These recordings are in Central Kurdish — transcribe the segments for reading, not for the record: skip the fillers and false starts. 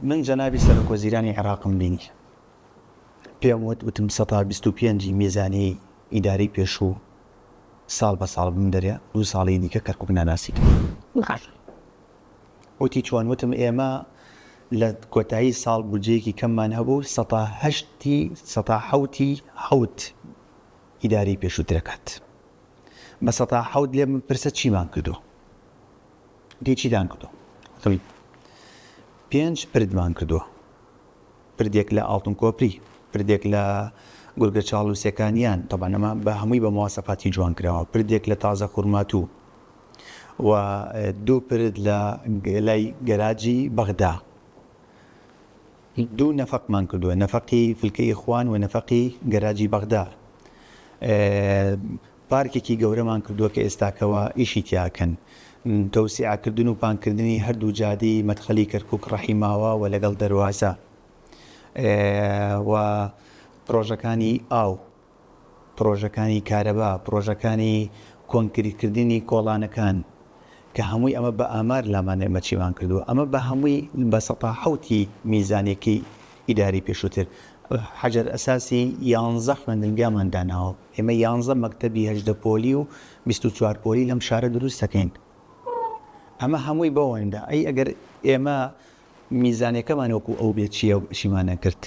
من جنابی سەرۆکوەزیرانی عێراقم بینی پێم وتم 125 میزانی ئیداری پێشوو ساڵ بە ساڵ بم دەرێ 2 ساڵی دیکە کەرکک ناناسیت وتی چۆن وتم ئێمە لە کۆتایی ساڵ بودجەیەکی کەممان هەبوو 107 ئیداری پێشوو دەکات بە 107 لێ پرسە چیمان کردو دی چیدان کردو 5 پردمان کردووە پردێک لە ئاڵتون کۆپری پردێک لە گورگە چاڵ و سێکانیان تەبانەمە بە هەمووی بە مواسەفاتی جوان کراوە پردێک لە تازە خوورماتوو و 2 پرد لە لای گەراجی بەغدا 2 نەفەقمان کردووە نەفەقی فلکەی خوان و نەفەقی گەراجی بەغدا پارکێکی گەورەمان کردووە کە ئێستاکەوە ئیشی تیاکەن تەوسیعکردن و پانکردنی هەردوو جادەی مەدخەلی کەرکووک ڕەحیماوە و لەگەڵ دەروازە و پرۆژەکانی ئاو پرۆژەکانی کارەبا پرۆژەکانی کۆنکریتکردنی کۆڵانەکان کە هەمووی ئەمە بە ئامار لامانێ مەچیوان کردووە ئەمە بە هەمووی بە 107 میزانێکی ئیداری پێشووتر حەجەر ئەساسی 11 خوێندنگامان داناوە ئێمە 11 مەکتەبی 18 پۆلی و 24 پۆلی لەم شارە دروست دەکەین ئەمە هەمووی بەوەندا ئەی ئەگەر ئێمە میزانەکەمان وەکو ئەو بێت چیمانە کرد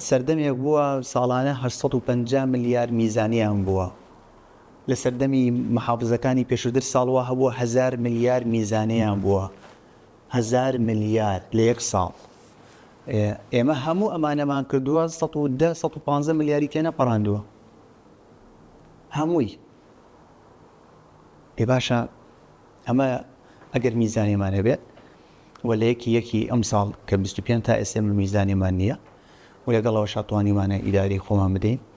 سەردەمێک بووە ساڵانە 850 ملیار میزانیان بووە لە سەردەمی محافزەکانی پێشووتر ساڵوە هەبووە 1000 ملیار میزانیان بووە 1000 ملیار لە یەک ساڵ ئێمە هەموو ئەمانەمان کردووە 110-115 ملیاری تێنە پەڕاندووە هەمووی باشە ئەمە ئەگەر میزانێمانە بێت و لە یەکی ئەم ساڵ کە 25 تا ئێستا میزانێمان نییە و لەگەڵەوە شاتوانیمانە ئیداری خۆمان بدەین